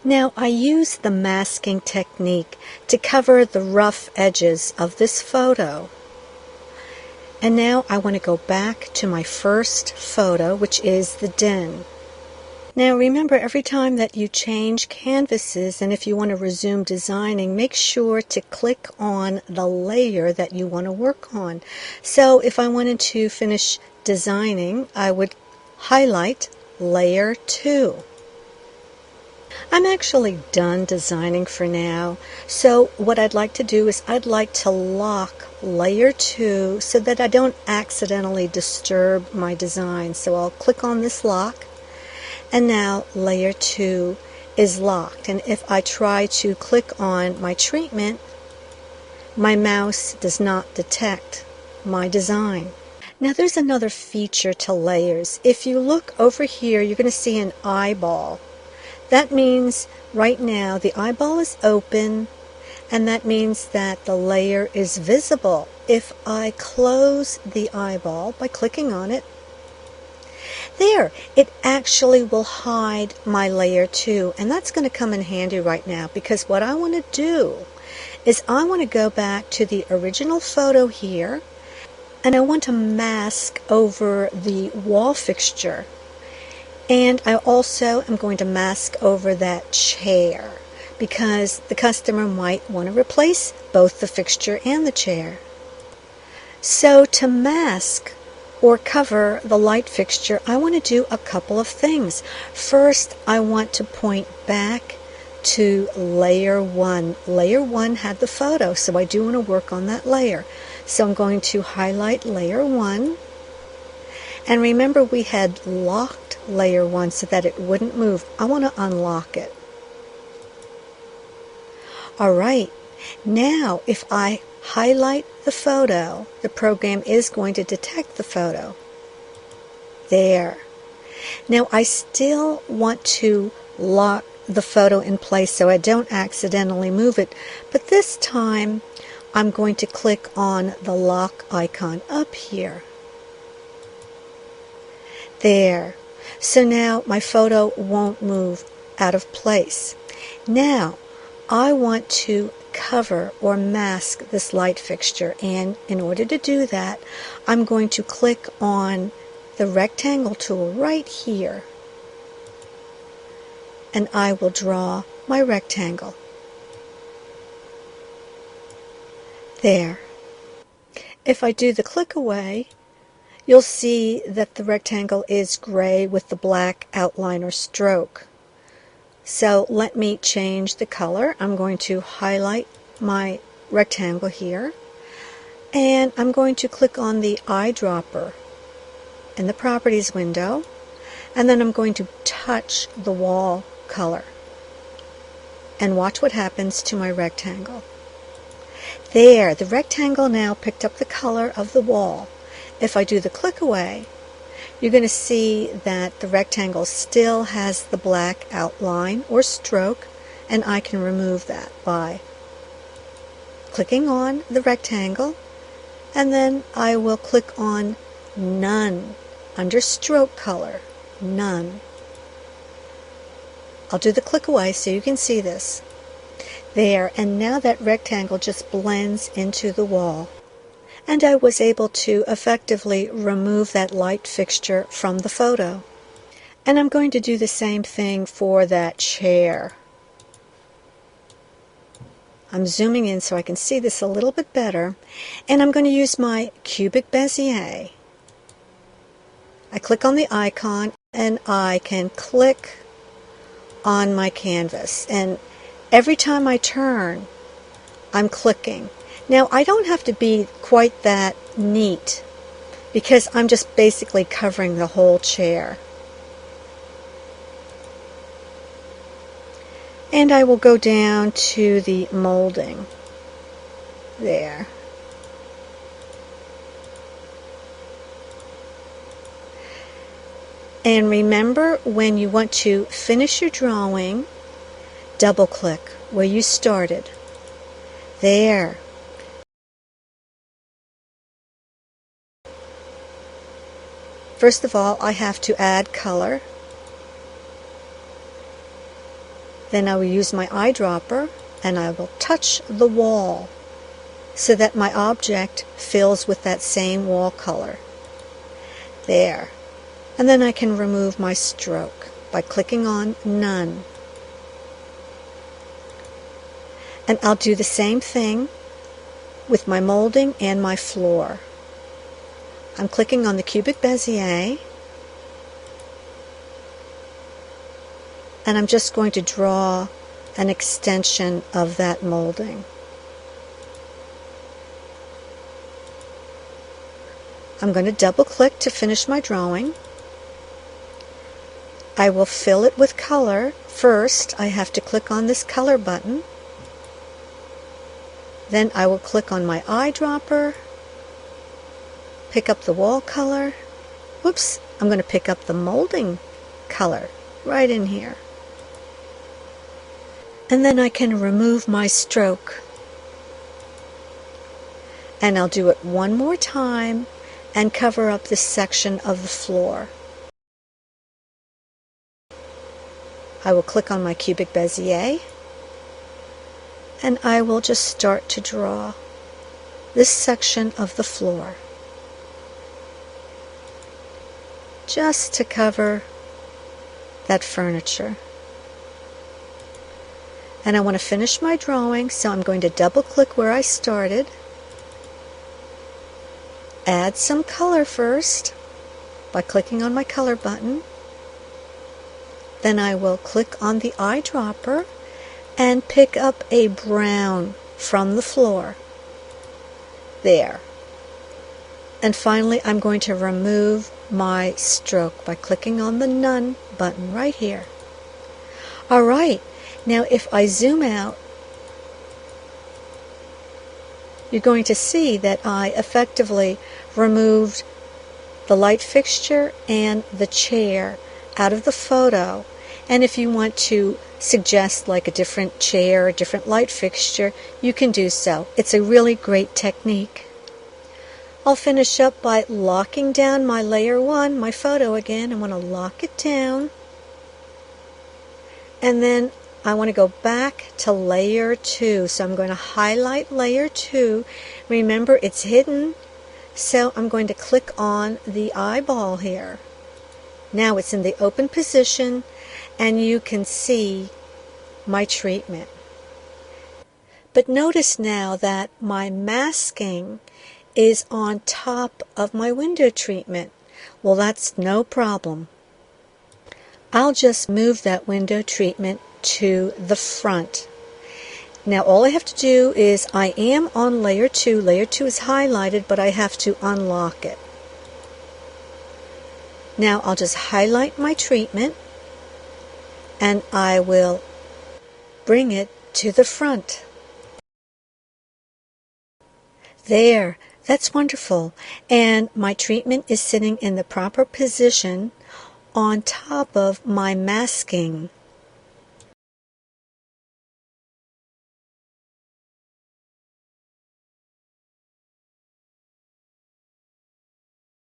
Now I use the masking technique to cover the rough edges of this photo. And now I want to go back to my first photo, which is the den. Now remember, every time that you change canvases and if you want to resume designing, make sure to click on the layer that you want to work on. So if I wanted to finish designing, I would highlight layer 2. I'm actually done designing for now, so what I'd like to do is I'd like to lock layer 2 so that I don't accidentally disturb my design. So I'll click on this lock, and now layer 2 is locked. And if I try to click on my treatment, my mouse does not detect my design. Now there's another feature to layers. If you look over here, you're going to see an eyeball. That means right now the eyeball is open, and that means that the layer is visible. If I close the eyeball by clicking on it, there, it actually will hide my layer 2, and that's going to come in handy right now, because what I want to do is I want to go back to the original photo here, and I want to mask over the wall fixture. And I also am going to mask over that chair, because the customer might want to replace both the fixture and the chair. So to mask or cover the light fixture, I want to do a couple of things. First, I want to point back to layer 1. Layer 1 had the photo, so I do want to work on that layer. So I'm going to highlight layer 1. And remember, we had locked layer 1 so that it wouldn't move. I want to unlock it. Alright, now if I highlight the photo, the program is going to detect the photo. There. Now I still want to lock the photo in place so I don't accidentally move it, but this time I'm going to click on the lock icon up here. There. So now my photo won't move out of place. Now I want to cover or mask this light fixture, and in order to do that, I'm going to click on the rectangle tool right here, and I will draw my rectangle. There. If I do the click away, you'll see that the rectangle is gray with the black outline or stroke. So let me change the color. I'm going to highlight my rectangle here, and I'm going to click on the eyedropper in the properties window, and then I'm going to touch the wall color and watch what happens to my rectangle. There, the rectangle now picked up the color of the wall. If I do the click away, you're going to see that the rectangle still has the black outline or stroke, and I can remove that by clicking on the rectangle, and then I will click on None under Stroke Color, None. I'll do the click away so you can see this. There, and now that rectangle just blends into the wall. And I was able to effectively remove that light fixture from the photo. And I'm going to do the same thing for that chair. I'm zooming in so I can see this a little bit better, and I'm going to use my cubic Bezier. I click on the icon, and I can click on my canvas, and every time I turn, I'm clicking. Now, I don't have to be quite that neat, because I'm just basically covering the whole chair. And I will go down to the molding. There. And remember, when you want to finish your drawing, double click where you started. There. First of all, I have to add color. Then I will use my eyedropper and I will touch the wall so that my object fills with that same wall color. There. And then I can remove my stroke by clicking on None. And I'll do the same thing with my molding and my floor. I'm clicking on the cubic Bezier, and I'm just going to draw an extension of that molding. I'm going to double click to finish my drawing. I will fill it with color. First, I have to click on this color button. Then I will click on my eyedropper, pick up the wall color. Whoops, I'm going to pick up the molding color right in here. And then I can remove my stroke. And I'll do it one more time and cover up this section of the floor. I will click on my cubic Bezier and I will just start to draw this section of the floor, just to cover that furniture. And I want to finish my drawing, so I'm going to double click where I started, add some color first by clicking on my color button. Then I will click on the eyedropper and pick up a brown from the floor. There. And finally, I'm going to remove my stroke by clicking on the None button right here. All right, now if I zoom out, you're going to see that I effectively removed the light fixture and the chair out of the photo. And if you want to suggest like a different chair, a different light fixture, you can do so. It's a really great technique. I'll finish up by locking down my layer 1, my photo again. I want to lock it down. And then I want to go back to layer 2. So I'm going to highlight layer 2. Remember, it's hidden. So I'm going to click on the eyeball here. Now it's in the open position and you can see my treatment. But notice now that my masking is on top of my window treatment. Well, that's no problem. I'll just move that window treatment to the front. Now all I have to do is, I am on layer 2. Layer 2 is highlighted, but I have to unlock it. Now I'll just highlight my treatment and I will bring it to the front. There, that's wonderful. And my treatment is sitting in the proper position on top of my masking.